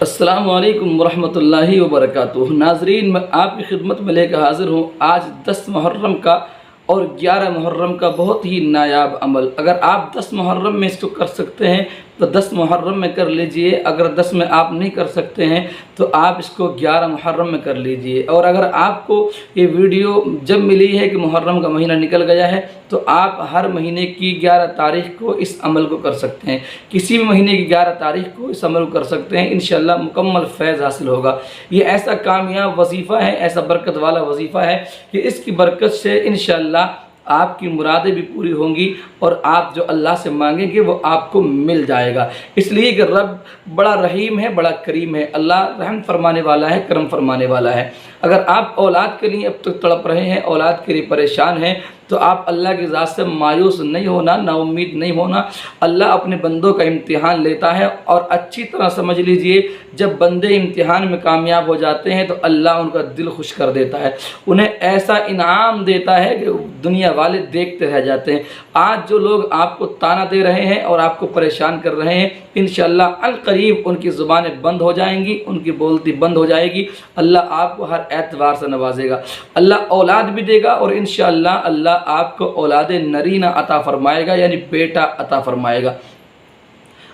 السلام علیکم ورحمۃ اللہ وبرکاتہ۔ ناظرین، میں آپ کی خدمت میں لے کر حاضر ہوں آج 10 محرم کا اور 11 محرم کا بہت ہی نایاب عمل۔ اگر آپ 10 محرم میں اس کو کر سکتے ہیں تو 10 محرم میں کر لیجئے، اگر 10 میں آپ نہیں کر سکتے ہیں تو آپ اس کو 11 محرم میں کر لیجئے۔ اور اگر آپ کو یہ ویڈیو جب ملی ہے کہ محرم کا مہینہ نکل گیا ہے تو آپ ہر مہینے کی 11 تاریخ کو اس عمل کو کر سکتے ہیں، کسی بھی مہینے کی 11 تاریخ کو اس عمل کو کر سکتے ہیں، انشاءاللہ مکمل فیض حاصل ہوگا۔ یہ ایسا کامیاب وظیفہ ہے، ایسا برکت والا وظیفہ ہے کہ اس کی برکت سے انشاءاللہ آپ کی مرادیں بھی پوری ہوں گی اور آپ جو اللہ سے مانگیں گے وہ آپ کو مل جائے گا، اس لیے کہ رب بڑا رحیم ہے، بڑا کریم ہے، اللہ رحم فرمانے والا ہے، کرم فرمانے والا ہے۔ اگر آپ اولاد کے لیے اب تک تڑپ رہے ہیں، اولاد کے لیے پریشان ہیں، تو آپ اللہ کی ذات سے مایوس نہیں ہونا، نا امید نہیں ہونا۔ اللہ اپنے بندوں کا امتحان لیتا ہے اور اچھی طرح سمجھ لیجئے جب بندے امتحان میں کامیاب ہو جاتے ہیں تو اللہ ان کا دل خوش کر دیتا ہے، انہیں ایسا انعام دیتا ہے کہ دنیا والے دیکھتے رہ جاتے ہیں۔ آج جو لوگ آپ کو طعنہ دے رہے ہیں اور آپ کو پریشان کر رہے ہیں، انشاءاللہ عنقریب ان کی زبانیں بند ہو جائیں گی، ان کی بولتی بند ہو جائے گی۔ اللہ آپ کو ہر اعتبار سے نوازے گا، اللہ اولاد بھی دے گا اور انشاءاللہ اللہ آپ کو اولاد نرینہ عطا فرمائے گا، یعنی بیٹا عطا فرمائے گا۔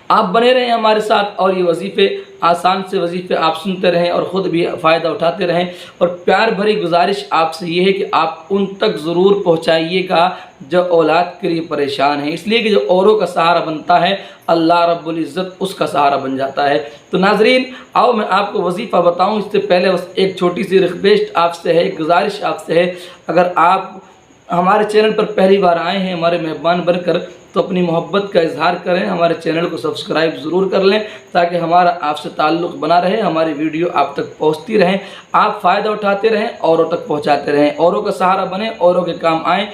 آپ بنے رہیں ہمارے ساتھ اور یہ وظیفے آسان سے وظیفے آپ سنتے رہیں اور خود بھی فائدہ اٹھاتے رہیں، اور پیار بھری گزارش آپ سے یہ ہے کہ آپ ان تک ضرور پہنچائیے گا جو اولاد کے لیے پریشان ہیں، اس لیے کہ جو اوروں کا سہارا بنتا ہے اللہ رب العزت اس کا سہارا بن جاتا ہے۔ تو ناظرین، آؤ میں آپ کو وظیفہ بتاؤں، اس سے پہلے بس ایک چھوٹی سی ریکویسٹ آپ سے ہے، ایک گزارش آپ سے ہے، اگر آپ ہمارے چینل پر پہلی بار آئے ہیں ہمارے مہمان بن کر تو اپنی محبت کا اظہار کریں، ہمارے چینل کو سبسکرائب ضرور کر لیں تاکہ ہمارا آپ سے تعلق بنا رہے، ہماری ویڈیو آپ تک پہنچتی رہیں، آپ فائدہ اٹھاتے رہیں، اوروں تک پہنچاتے رہیں، اوروں کا سہارا بنیں، اوروں کے کام آئیں۔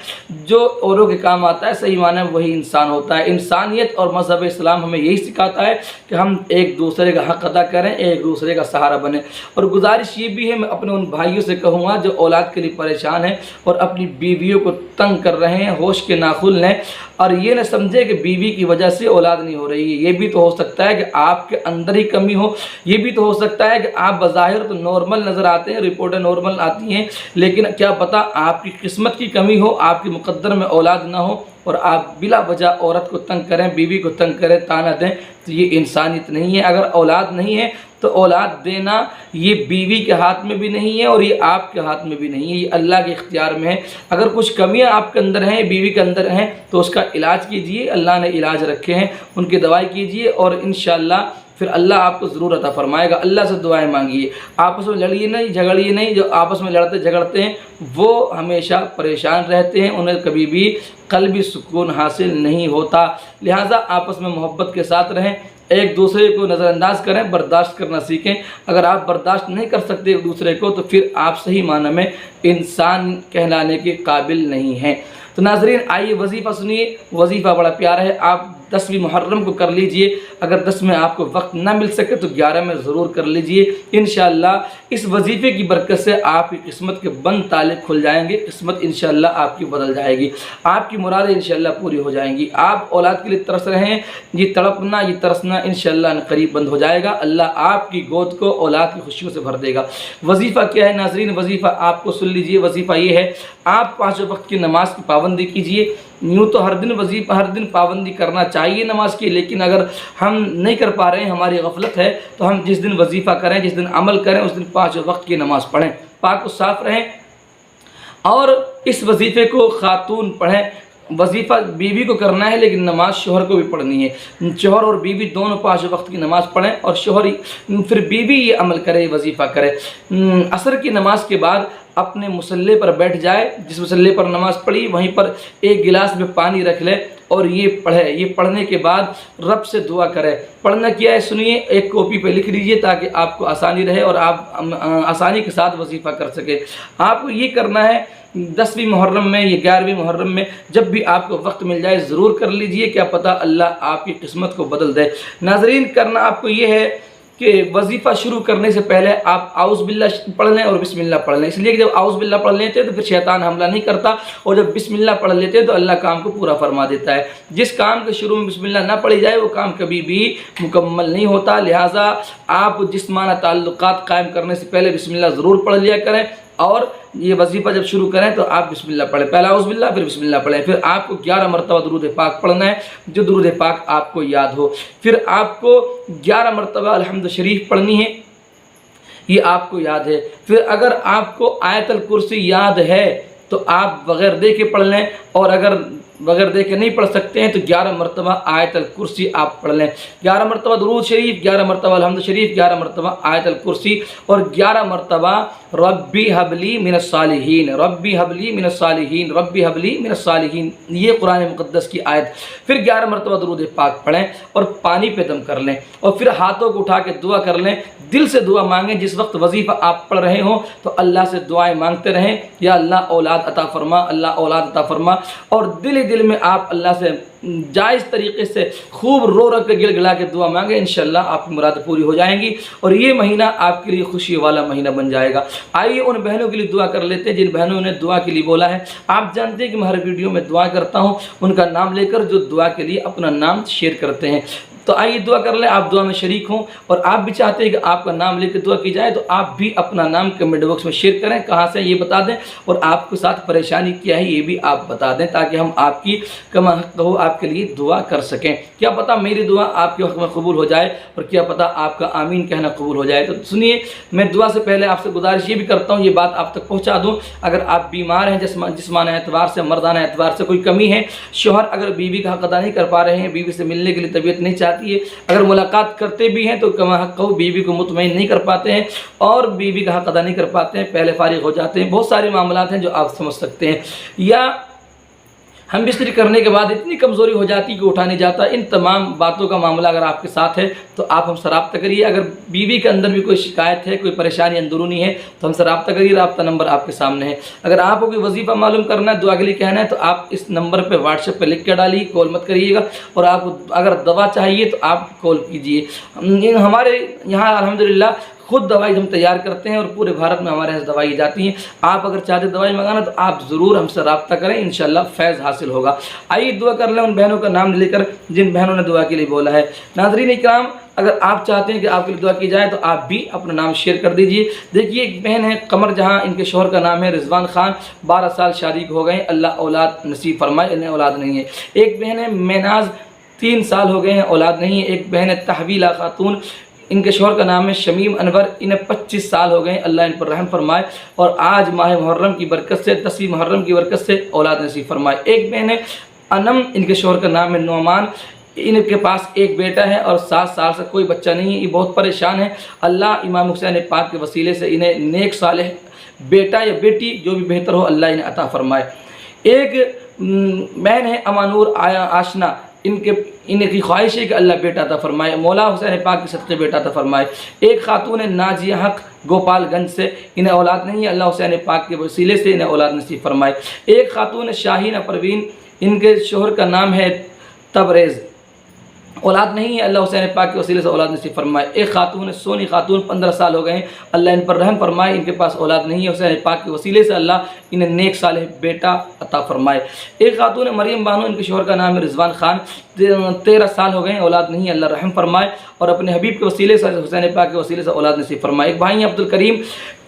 جو اوروں کے کام آتا ہے صحیح معنی میں وہی انسان ہوتا ہے۔ انسانیت اور مذہب اسلام ہمیں یہی سکھاتا ہے کہ ہم ایک دوسرے کا حق ادا کریں، ایک دوسرے کا سہارا بنیں۔ اور گزارش یہ بھی ہے، میں اپنے ان بھائیوں سے کہوں گا جو اولاد کے لیے پریشان ہیں اور اپنی بیویوں کو تنگ کر رہے ہیں، ہوش کے ناخن لیں اور یہ نہ سمجھے کہ بیوی کی وجہ سے اولاد نہیں ہو رہی ہے۔ یہ بھی تو ہو سکتا ہے کہ آپ کے اندر ہی کمی ہو، یہ بھی تو ہو سکتا ہے کہ آپ بظاہر تو نارمل نظر آتے ہیں، رپورٹیں نارمل آتی ہیں، لیکن کیا پتہ آپ کی قسمت کی کمی ہو، آپ کے مقدر میں اولاد نہ ہو اور آپ بلا وجہ عورت کو تنگ کریں، بیوی کو تنگ کریں، طعنہ دیں، تو یہ انسانیت نہیں ہے۔ اگر اولاد نہیں ہے تو اولاد دینا یہ بیوی کے ہاتھ میں بھی نہیں ہے اور یہ آپ کے ہاتھ میں بھی نہیں ہے، یہ اللہ کے اختیار میں ہے۔ اگر کچھ کمیاں آپ کے اندر ہیں، بیوی کے اندر ہیں، تو اس کا علاج کیجئے، اللہ نے علاج رکھے ہیں، ان کی دوائی کیجئے اور انشاءاللہ پھر اللہ آپ کو ضرور عطا فرمائے گا۔ اللہ سے دعائیں مانگیے، آپس میں لڑیے نہیں، جھگڑیے نہیں۔ جو آپس میں لڑتے جھگڑتے ہیں وہ ہمیشہ پریشان رہتے ہیں، انہیں کبھی بھی قلبی سکون حاصل نہیں ہوتا۔ لہٰذا آپس میں محبت کے ساتھ رہیں، ایک دوسرے کو نظر انداز کریں، برداشت کرنا سیکھیں۔ اگر آپ برداشت نہیں کر سکتے ایک دوسرے کو تو پھر آپ صحیح معنی میں انسان کہلانے کے قابل نہیں ہیں۔ تو ناظرین، آئیے وظیفہ سنیے، وظیفہ بڑا پیارا ہے، آپ 10ویں محرم کو کر لیجئے، اگر 10 میں آپ کو وقت نہ مل سکے تو 11 میں ضرور کر لیجئے۔ انشاءاللہ اس وظیفے کی برکت سے آپ کی قسمت کے بند تالے کھل جائیں گے، قسمت انشاءاللہ آپ کی بدل جائے گی، آپ کی مرادیں انشاءاللہ پوری ہو جائیں گی۔ آپ اولاد کے لیے ترس رہے ہیں، یہ تڑپنا، یہ ترسنا انشاءاللہ قریب بند ہو جائے گا، اللہ آپ کی گود کو اولاد کی خوشیوں سے بھر دے گا۔ وظیفہ کیا ہے ناظرین؟ وظیفہ آپ کو سن لیجئے، وظیفہ یہ ہے، آپ 5 وقت کی نماز کی پابندی کیجئے۔ یوں تو ہر دن پابندی کرنا چاہیے نماز کی، لیکن اگر ہم نہیں کر پا رہے ہیں، ہماری غفلت ہے، تو ہم جس دن وظیفہ کریں، جس دن عمل کریں، اس دن 5 وقت کی نماز پڑھیں، پاک و صاف رہیں۔ اور اس وظیفے کو خاتون پڑھیں۔ وظیفہ بیوی کو کرنا ہے لیکن نماز شوہر کو بھی پڑھنی ہے، شوہر اور بیوی دونوں 5 وقت کی نماز پڑھیں اور شوہر پھر بیوی یہ عمل کرے، وظیفہ کرے۔ عصر کی نماز کے بعد اپنے مصلی پر بیٹھ جائے، جس مصلی پر نماز پڑھی وہیں پر ایک گلاس میں پانی رکھ لے اور یہ پڑھے۔ یہ پڑھنے کے بعد رب سے دعا کرے۔ پڑھنا کیا ہے سنیے، ایک کاپی پہ لکھ لیجئے تاکہ آپ کو آسانی رہے اور آپ آسانی کے ساتھ وظیفہ کر سکے۔ آپ کو یہ کرنا ہے 10ویں محرم میں یا 11ویں محرم میں جب بھی آپ کو وقت مل جائے ضرور کر لیجئے، کیا پتہ اللہ آپ کی قسمت کو بدل دے۔ ناظرین، کرنا آپ کو یہ ہے کہ وظیفہ شروع کرنے سے پہلے آپ اعوذ باللہ پڑھ لیں اور بسم اللہ پڑھ لیں، اس لیے کہ جب اعوذ باللہ پڑھ لیتے ہیں تو پھر شیطان حملہ نہیں کرتا، اور جب بسم اللہ پڑھ لیتے ہیں تو اللہ کام کو پورا فرما دیتا ہے۔ جس کام کے شروع میں بسم اللہ نہ پڑھی جائے وہ کام کبھی بھی مکمل نہیں ہوتا، لہٰذا آپ جسمانہ تعلقات قائم کرنے سے پہلے بسم اللہ ضرور پڑھ لیا کریں، اور یہ وظیفہ جب شروع کریں تو آپ بسم اللہ پڑھیں، پہلا اعوذ باللہ پھر بسم اللہ پڑھیں، پھر آپ کو 11 مرتبہ درود پاک پڑھنا ہے، جو درود پاک آپ کو یاد ہو، پھر آپ کو 11 مرتبہ الحمد شریف پڑھنی ہے، یہ آپ کو یاد ہے۔ پھر اگر آپ کو آیت الکرسی یاد ہے تو آپ بغیر دیکھے پڑھ لیں، اور اگر بغیر دیکھے نہیں پڑھ سکتے ہیں تو 11 مرتبہ آیت الکرسی آپ پڑھ لیں، 11 مرتبہ درود شریف، 11 مرتبہ الحمد شریف، 11 مرتبہ آیت الکرسی، اور 11 مرتبہ ربی حبلی من الصالحین، ربی حبلی من الصالحین، ربی حبلی من الصالحین، یہ قرآن مقدس کی آیت۔ پھر 11 مرتبہ درود پاک پڑھیں اور پانی پہ دم کر لیں، اور پھر ہاتھوں کو اٹھا کے دعا کر لیں، دل سے دعا مانگیں، جس وقت وظیفہ آپ پڑھ رہے ہوں تو اللہ سے دعائیں مانگتے رہیں، یا اللہ اولاد عطا فرما، اللہ اولاد عطا فرما، اور دل میں آپ اللہ سے جائز طریقے سے خوب رو کے گڑ گڑا کے دعا مانگیں، انشاءاللہ آپ کی مراد پوری ہو جائیں گی، اور یہ مہینہ آپ کے لیے خوشی والا مہینہ بن جائے گا۔ آئیے ان بہنوں کے لیے دعا کر لیتے ہیں جن بہنوں نے دعا کے لیے بولا ہے۔ آپ جانتے ہیں کہ میں ہر ویڈیو میں دعا کرتا ہوں ان کا نام لے کر، جو دعا کے لیے اپنا نام شیئر کرتے ہیں، تو آئیے دعا کر لیں، آپ دعا میں شریک ہوں، اور آپ بھی چاہتے ہیں کہ آپ کا نام لے کے دعا کی جائے تو آپ بھی اپنا نام کمنٹ باکس میں شیئر کریں، کہاں سے یہ بتا دیں، اور آپ کے ساتھ پریشانی کیا ہے یہ بھی آپ بتا دیں، تاکہ ہم آپ کی کما کہو آپ کے لیے دعا کر سکیں۔ کیا پتہ میری دعا آپ کے حق میں قبول ہو جائے، اور کیا پتہ آپ کا آمین کہنا قبول ہو جائے۔ تو سنیے، میں دعا سے پہلے آپ سے گزارش یہ بھی کرتا ہوں، یہ بات آپ تک پہنچا دوں، اگر آپ بیمار ہیں جسمانہ اعتبار سے، مردانہ اعتبار سے کوئی کمی ہے، شوہر اگر بیوی کا حق ادا نہیں کر پا رہے ہیں، بیوی سے ملنے کے لیے طبیعت نہیں چاہتی ہے، اگر ملاقات کرتے بھی ہیں تو کما حق کہو بیوی کو مطمئن نہیں کر پاتے ہیں، اور بیوی کا حق ادا نہیں کر پاتے ہیں، پہلے فارغ ہو جاتے ہیں، بہت سارے معاملات ہیں جو آپ سمجھ سکتے ہیں، یا ہم بستری کرنے کے بعد اتنی کمزوری ہو جاتی کہ اٹھا نہیں جاتا، ان تمام باتوں کا معاملہ اگر آپ کے ساتھ ہے تو آپ ہم سے رابطہ کریے۔ اگر بیوی کے اندر بھی کوئی شکایت ہے، کوئی پریشانی اندرونی ہے تو ہم سے رابطہ کریے، رابطہ نمبر آپ کے سامنے ہے۔ اگر آپ کو کوئی وظیفہ معلوم کرنا ہے، دعا کے لیے کہنا ہے، تو آپ اس نمبر پہ واٹس ایپ پہ لکھ کے ڈالیے، کال مت کریے گا، اور آپ کو اگر دوا چاہیے تو آپ کال کیجیے۔ ہمارے یہاں الحمدللہ خود دوائی ہم تیار کرتے ہیں، اور پورے بھارت میں ہمارے یہاں دوائی جاتی ہیں۔ آپ اگر چاہتے دوائی منگانا تو آپ ضرور ہم سے رابطہ کریں، انشاءاللہ فیض حاصل ہوگا۔ آئیے دعا کر لیں ان بہنوں کا نام لے کر جن بہنوں نے دعا کے لیے بولا ہے۔ ناظرین اکرام، اگر آپ چاہتے ہیں کہ آپ کے لیے دعا کی جائے تو آپ بھی اپنا نام شیئر کر دیجئے۔ دیکھیے، ایک بہن ہے قمر جہاں، ان کے شوہر کا نام ہے رضوان خان، 12 سال شادی ہو گئے، اللہ اولاد نصیب فرمائے، انہیں اولاد نہیں ہے۔ ایک بہن ہے میناز، 3 سال ہو گئے ہیں، اولاد نہیں ہے۔ ایک بہن ہے تحویلہ خاتون، ان کے شوہر کا نام ہے شمیم انور، انہیں 25 سال ہو گئے ہیں، اللہ ان پر رحم فرمائے، اور آج ماہ محرم کی برکت سے، 10ویں محرم کی برکت سے اولاد نصیب فرمائے۔ ایک بہن ہے انم، ان کے شوہر کا نام ہے نعمان، ان کے پاس ایک بیٹا ہے اور 7 سال سے کوئی بچہ نہیں ہے، یہ بہت پریشان ہے۔ اللہ امام حسین پاک کے وسیلے سے انہیں نیک صالح بیٹا یا بیٹی جو بھی بہتر ہو اللہ انہیں عطا فرمائے۔ ایک بہن ہے امانور آشنا، ان کی خواہش ہے کہ اللہ بیٹا عطا فرمائے، مولا حسین پاک کے صدقے بیٹا عطا فرمائے۔ ایک خاتون ناجیہ حق گوپال گنج سے، انہیں اولاد نہیں ہے، اللہ حسین پاک کے وسیلے سے انہیں اولاد نصیب فرمائے۔ ایک خاتون شاہین پروین، ان کے شوہر کا نام ہے تبریز، اولاد نہیں ہے، اللہ حسین پاک کے وسیلے سے اولاد نصیب فرمائے۔ ایک خاتون سونی خاتون، 15 سال ہو گئے ہیں، اللہ ان پر رحم فرمائے، ان کے پاس اولاد نہیں ہے، حسین پاک کے وسیلے سے اللہ انہیں نیک صالح بیٹا عطا فرمائے۔ ایک خاتون مریم بانو، ان کے شوہر کا نام ہے رضوان خان، 13 سال ہو گئے ہیں، اولاد نہیں ہے، اللہ رحم فرمائے، اور اپنے حبیب کے وسیلے سے، حسین پاک کے وسیلے سے اولاد نصیب فرمائے۔ ایک بھائی عبدالکریم،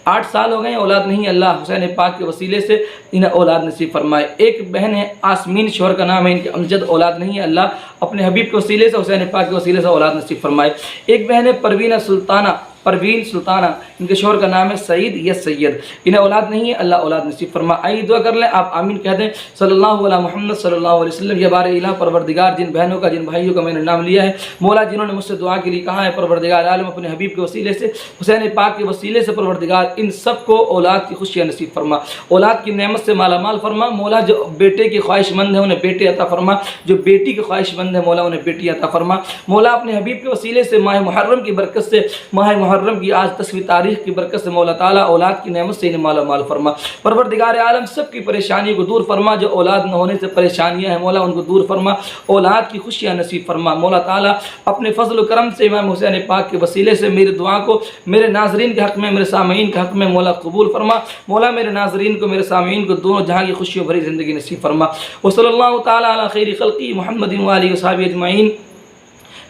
8 سال ہو گئے ہیں، اولاد نہیں ہے، اللہ حسین پاک کے وسیلے سے انہیں اولاد نصیب فرمائے۔ ایک بہن ہے آسمین، شوہر کا نام ہے ان کے امجد، اولاد نہیں ہے، اللہ اپنے حبیب کے وسیلے سے، حسین پاک کے وسیلے سے اولاد نصیب فرمائے۔ ایک بہن ہے پروین سلطانہ، ان کے شوہر کا نام ہے سعید یا سید، انہیں اولاد نہیں ہے، اللہ اولاد نصیب فرما۔ آئیے دعا کر لیں، آپ آمین کہہ دیں، صلی اللہ علیہ محمد صلی اللہ علیہ وسلم۔ یا بار الہ پروردگار، جن بہنوں کا، جن بھائیوں کا میں نے نام لیا ہے مولا، جنہوں نے مجھ سے دعا کے لیے کہا ہے، پروردگار عالم اپنے حبیب کے وسیلے سے، حسین پاک کے وسیلے سے، پروردگار ان سب کو اولاد کی خوشیاں نصیب فرما، اولاد کی نعمت سے مالا مال فرما مولا۔ جو بیٹے کی خواہش مند ہے انہیں بیٹے عطا فرما، جو بیٹی کی خواہش مند ہے مولا انہیں بیٹی عطا فرما مولا۔ اپنے حبیب کے وسیلے سے ماہ محرم کی برکت سے، ماہ محرم کی آج 10ویں تاریخ کی برکت سے مولا تعالیٰ اولاد کی نعمت سے انہیں مالا مال فرما۔ پروردگار عالم سب کی پریشانی کو دور فرما، جو اولاد نہ ہونے سے پریشانیاں ہیں مولا ان کو دور فرما، اولاد کی خوشیاں نصیب فرما۔ مولا تعالیٰ اپنے فضل و کرم سے امام حسین پاک کے وسیلے سے میری دعا کو میرے ناظرین کے حق میں، میرے سامعین کے حق میں مولا قبول فرما۔ مولا میرے ناظرین کو، میرے سامعین کو دونوں جہاں کی خوشیوں بھری زندگی نصیب فرما۔ وصلی اللہ تعالیٰ علی خیر خلقی محمد وآلہ وصحبہ اجمعین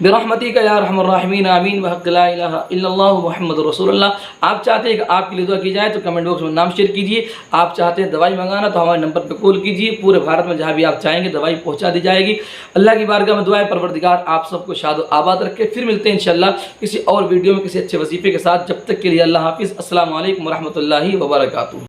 برحمتک یا ارحم الراحمین آمین بحق لا الہ الا اللہ محمد رسول اللہ۔ آپ چاہتے ہیں کہ آپ کے لیے دعا کی جائے تو کمنٹ باکس میں نام شیئر کیجیے۔ آپ چاہتے ہیں دوائی منگانا تو ہمارے نمبر پہ کال کیجیے، پورے بھارت میں جہاں بھی آپ چاہیں گے دوائی پہنچا دی جائے گی۔ اللہ کی بارگاہ میں دعائیں پروردگار آپ سب کو شاد و آباد رکھے۔ پھر ملتے ہیں انشاءاللہ کسی اور ویڈیو میں کسی اچھے وظیفے کے ساتھ، جب تک کے لیے اللہ حافظ۔ السلام علیکم ورحمۃ اللہ وبرکاتہ۔